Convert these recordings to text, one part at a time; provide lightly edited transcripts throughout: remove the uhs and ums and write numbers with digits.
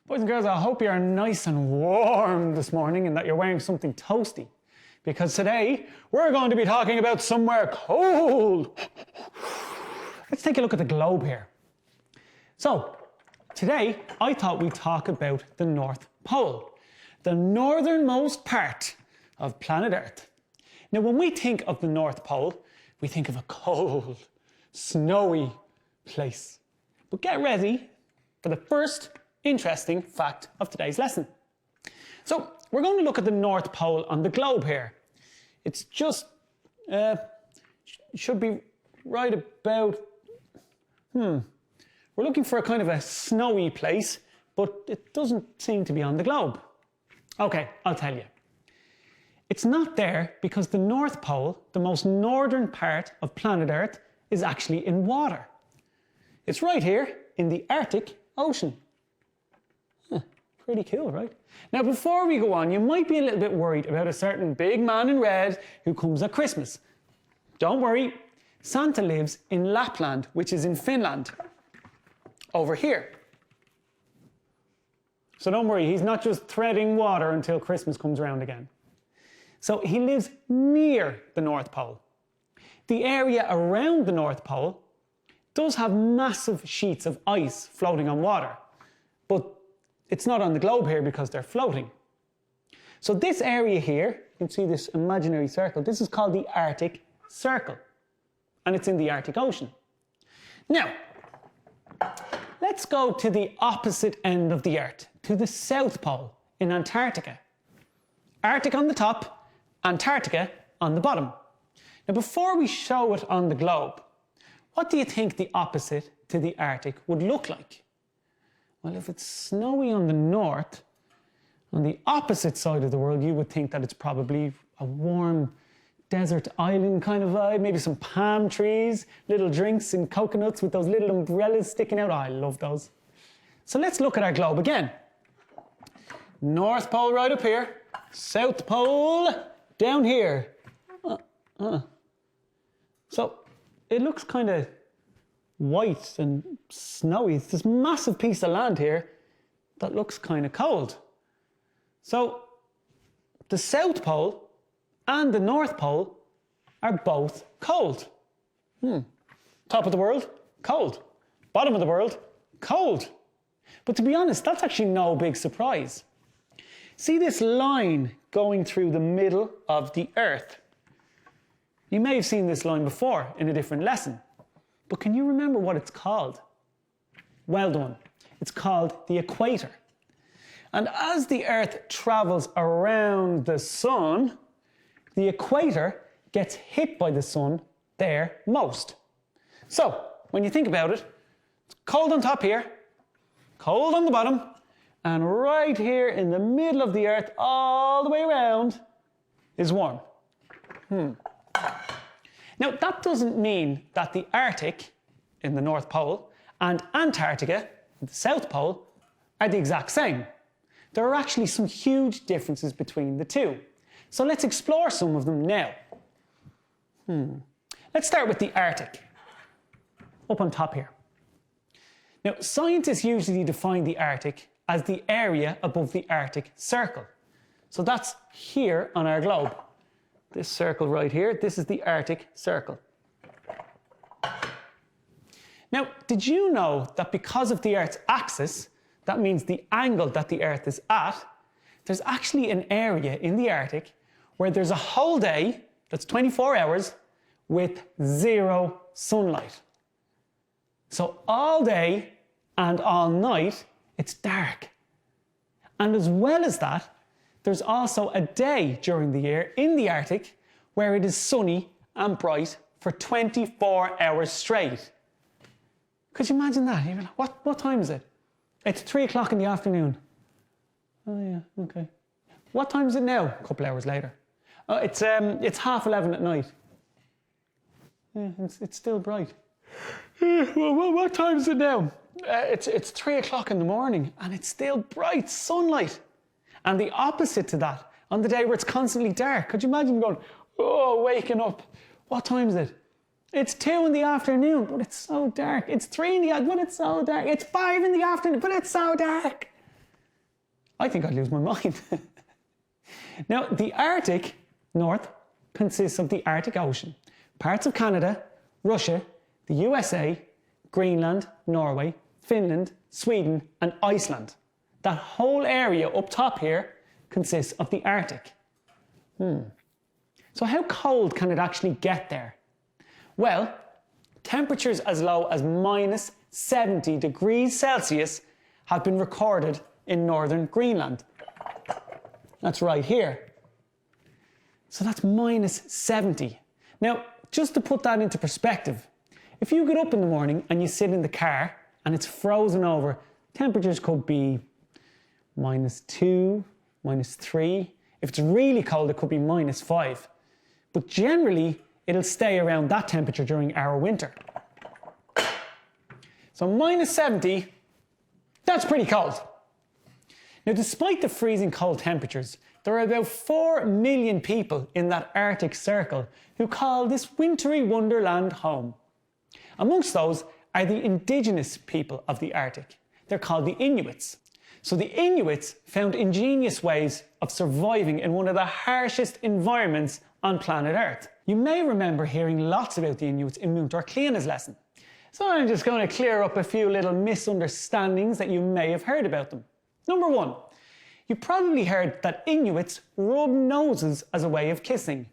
Boys and girls, I hope you're nice and warm this morning and that you're wearing something toasty. Because today, we're going to be talking about somewhere cold. Let's take a look at the globe here. So, today, I thought we'd talk about the North Pole, the northernmost part of planet Earth. Now, when we think of the North Pole, we think of a cold, snowy place. But get ready for the first interesting fact of today's lesson. So, we're going to look at the North Pole on the globe here. It's just, should be right about, we're looking for a kind of a snowy place, but it doesn't seem to be on the globe. Okay, I'll tell you. It's not there because the North Pole, the most northern part of planet Earth, is actually in water. It's right here in the Arctic Ocean. Pretty cool, right? Now, before we go on, you might be a little bit worried about a certain big man in red who comes at Christmas. Don't worry, Santa lives in Lapland, which is in Finland, over here. So don't worry, he's not just treading water until Christmas comes around again. So he lives near the North Pole. The area around the North Pole does have massive sheets of ice floating on water, but it's not on the globe here because they're floating. So this area here, you can see this imaginary circle, this is called the Arctic Circle, and it's in the Arctic Ocean. Now, let's go to the opposite end of the Earth, to the South Pole in Antarctica. Arctic on the top, Antarctica on the bottom. Now, before we show it on the globe, what do you think the opposite to the Arctic would look like? Well, if it's snowy on the north, on the opposite side of the world, you would think that it's probably a warm desert island kind of vibe, maybe some palm trees, little drinks and coconuts with those little umbrellas sticking out. Oh, I love those. So let's look at our globe again. North Pole right up here, South Pole down here. So it looks kind of white and snowy. It's this massive piece of land here that looks kind of cold. So the South Pole and the North Pole are both cold. Top of the world, cold. Bottom of the world, cold. But to be honest, that's actually no big surprise. See this line going through the middle of the Earth? You may have seen this line before in a different lesson. But can you remember what it's called? Well done. It's called the equator. And as the Earth travels around the sun, the equator gets hit by the sun there most. So, when you think about it, it's cold on top here, cold on the bottom, and right here in the middle of the Earth, all the way around, is warm. Now, that doesn't mean that the Arctic, in the North Pole, and Antarctica, the South Pole, are the exact same. There are actually some huge differences between the two. So let's explore some of them now. Let's start with the Arctic, up on top here. Now, scientists usually define the Arctic as the area above the Arctic Circle. So that's here on our globe. This circle right here, this is the Arctic Circle. Now, did you know that because of the Earth's axis, that means the angle that the Earth is at, there's actually an area in the Arctic where there's a whole day, that's 24 hours, with zero sunlight. So all day and all night, it's dark. And as well as that, there's also a day during the year in the Arctic where it is sunny and bright for 24 hours straight. Could you imagine that? You're like, what time is it? It's 3 o'clock in the afternoon. Oh yeah, okay. What time is it now? A couple hours later. Oh, it's 11:30 at night. Yeah, it's still bright. What time is it now? It's 3 o'clock in the morning and it's still bright sunlight. And the opposite to that, on the day where it's constantly dark, could you imagine going, oh, waking up, what time is it? It's 2 in the afternoon, but it's so dark. It's 3 in the afternoon, but it's so dark. It's 5 in the afternoon, but it's so dark. I think I'd lose my mind. Now, the Arctic North consists of the Arctic Ocean, parts of Canada, Russia, the USA, Greenland, Norway, Finland, Sweden, and Iceland. That whole area up top here consists of the Arctic. So how cold can it actually get there? Well, temperatures as low as minus 70 degrees Celsius have been recorded in northern Greenland. That's right here. So that's minus 70. Now, just to put that into perspective, if you get up in the morning and you sit in the car and it's frozen over, temperatures could be -2, -3. If it's really cold, it could be -5. But generally, it'll stay around that temperature during our winter. So -70, that's pretty cold. Now, despite the freezing cold temperatures, there are about 4 million people in that Arctic Circle who call this wintry wonderland home. Amongst those are the indigenous people of the Arctic. They're called the Inuits. So the Inuits found ingenious ways of surviving in one of the harshest environments on planet Earth. You may remember hearing lots about the Inuits in Múinteoir Cliana's lesson. So I'm just going to clear up a few little misunderstandings that you may have heard about them. Number one, you probably heard that Inuits rub noses as a way of kissing.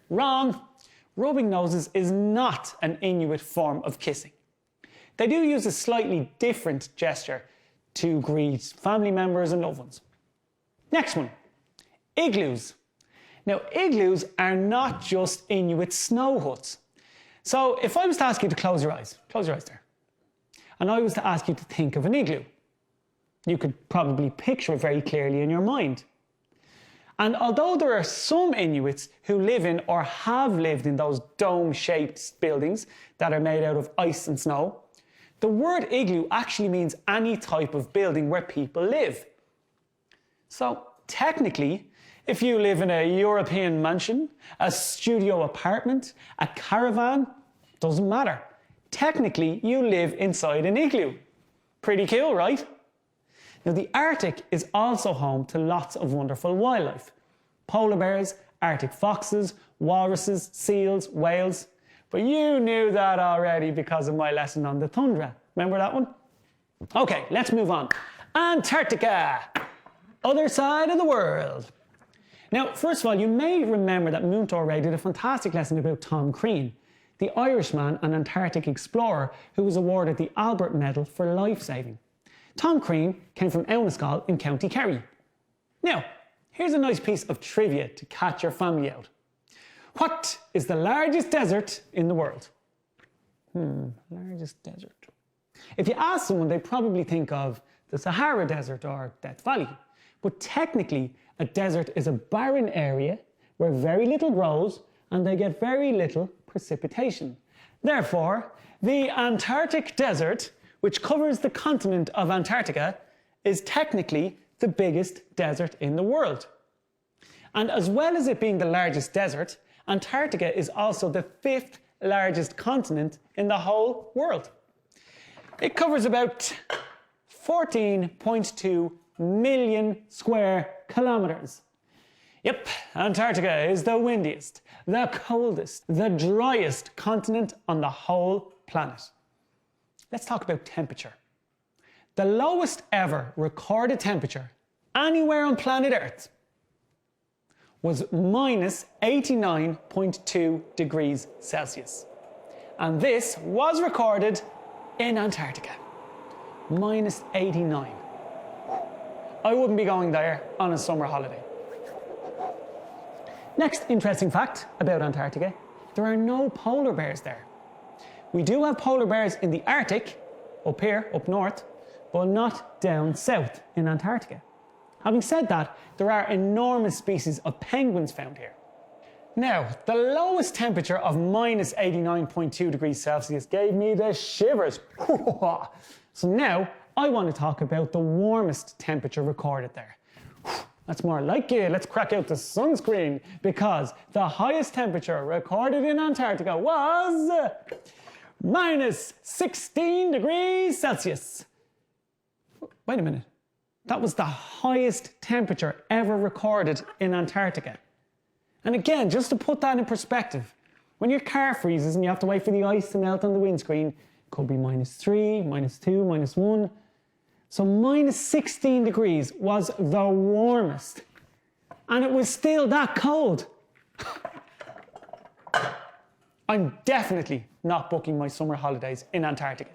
Wrong. Rubbing noses is not an Inuit form of kissing. They do use a slightly different gesture to greet family members and loved ones. Next one, igloos. Now, igloos are not just Inuit snow huts. So if I was to ask you to close your eyes there, and I was to ask you to think of an igloo, you could probably picture it very clearly in your mind. And although there are some Inuits who live in or have lived in those dome-shaped buildings that are made out of ice and snow, the word igloo actually means any type of building where people live. So technically, if you live in a European mansion, a studio apartment, a caravan, doesn't matter. Technically, you live inside an igloo. Pretty cool, right? Now, the Arctic is also home to lots of wonderful wildlife. Polar bears, Arctic foxes, walruses, seals, whales. But you knew that already because of my lesson on the tundra. Remember that one? Okay, let's move on. Antarctica, other side of the world. Now, first of all, you may remember that Múinteoir did a fantastic lesson about Tom Crean, the Irishman and Antarctic explorer who was awarded the Albert Medal for life-saving. Tom Crean came from Ownescall in County Kerry. Now, here's a nice piece of trivia to catch your family out. What is the largest desert in the world? Largest desert. If you ask someone, they probably think of the Sahara Desert or Death Valley. But technically, a desert is a barren area where very little grows and they get very little precipitation. Therefore, the Antarctic Desert, which covers the continent of Antarctica, is technically the biggest desert in the world. And as well as it being the largest desert, Antarctica is also the 5th largest continent in the whole world. It covers about 14.2 million square kilometers. Yep, Antarctica is the windiest, the coldest, the driest continent on the whole planet. Let's talk about temperature. The lowest ever recorded temperature anywhere on planet Earth was minus 89.2 degrees Celsius. And this was recorded in Antarctica. Minus 89. I wouldn't be going there on a summer holiday. Next interesting fact about Antarctica, there are no polar bears there. We do have polar bears in the Arctic, up here, up north, but not down south in Antarctica. Having said that, there are enormous species of penguins found here. Now, the lowest temperature of minus 89.2 degrees Celsius gave me the shivers. So now, I want to talk about the warmest temperature recorded there. That's more like it. Let's crack out the sunscreen, because the highest temperature recorded in Antarctica was minus 16 degrees Celsius. Wait a minute. That was the highest temperature ever recorded in Antarctica. And again, just to put that in perspective, when your car freezes and you have to wait for the ice to melt on the windscreen, it could be -3, -2, -1. So -16 degrees was the warmest. And it was still that cold. I'm definitely not booking my summer holidays in Antarctica.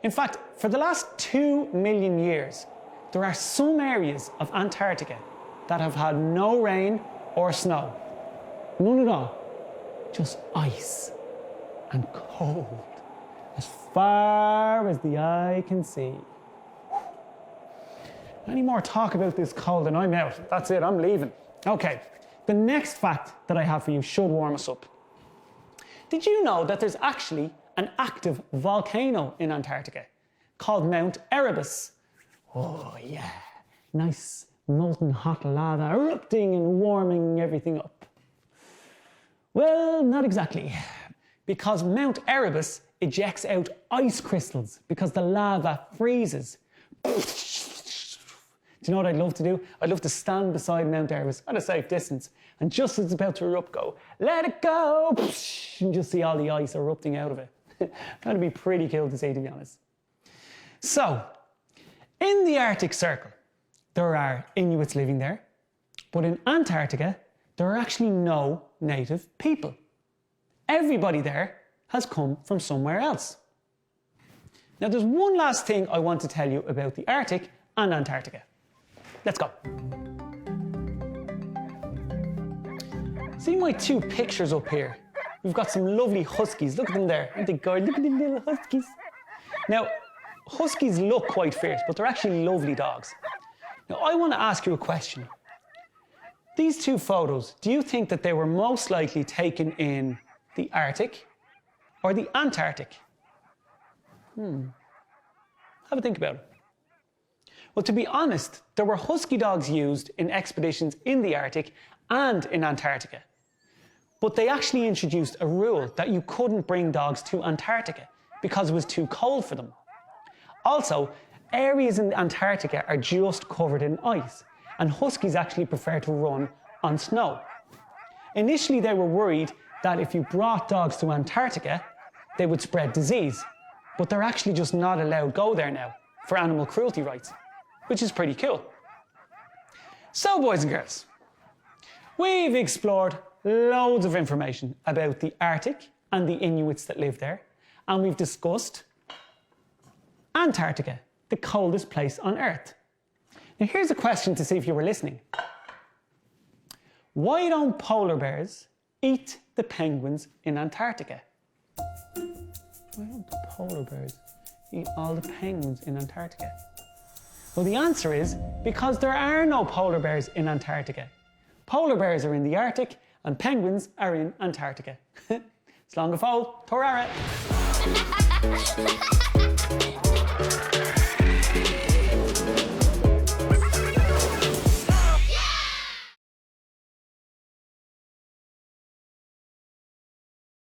In fact, for the last 2 million years, there are some areas of Antarctica that have had no rain or snow. None at all. Just ice and cold as far as the eye can see. Any more talk about this cold and I'm out. That's it, I'm leaving. Okay, the next fact that I have for you should warm us up. Did you know that there's actually an active volcano in Antarctica called Mount Erebus? Oh yeah, nice molten hot lava erupting and warming everything up. Well, not exactly, because Mount Erebus ejects out ice crystals because the lava freezes. Do you know what I'd love to do? I'd love to stand beside Mount Erebus at a safe distance and just as it's about to erupt go, let it go, and just see all the ice erupting out of it. That'd be pretty cool to see, to be honest. So, in the Arctic Circle, there are Inuits living there, but in Antarctica, there are actually no native people. Everybody there has come from somewhere else. Now, there's one last thing I want to tell you about the Arctic and Antarctica. Let's go. See my 2 pictures up here? We've got some lovely huskies. Look at them there. Aren't they good? Look at the little huskies. Now, huskies look quite fierce, but they're actually lovely dogs. Now, I want to ask you a question. These 2 photos, do you think that they were most likely taken in the Arctic or the Antarctic? Have a think about it. Well, to be honest, there were husky dogs used in expeditions in the Arctic and in Antarctica. But they actually introduced a rule that you couldn't bring dogs to Antarctica because it was too cold for them. Also, areas in Antarctica are just covered in ice, and huskies actually prefer to run on snow. Initially, they were worried that if you brought dogs to Antarctica, they would spread disease, but they're actually just not allowed go there now for animal cruelty rights, which is pretty cool. So, boys and girls, we've explored loads of information about the Arctic and the Inuits that live there, and we've discussed Antarctica, the coldest place on Earth. Now here's a question to see if you were listening. Why don't polar bears eat the penguins in Antarctica? Why don't the polar bears eat all the penguins in Antarctica? Well, the answer is because there are no polar bears in Antarctica. Polar bears are in the Arctic and penguins are in Antarctica. Slán go fóill, tabhaird.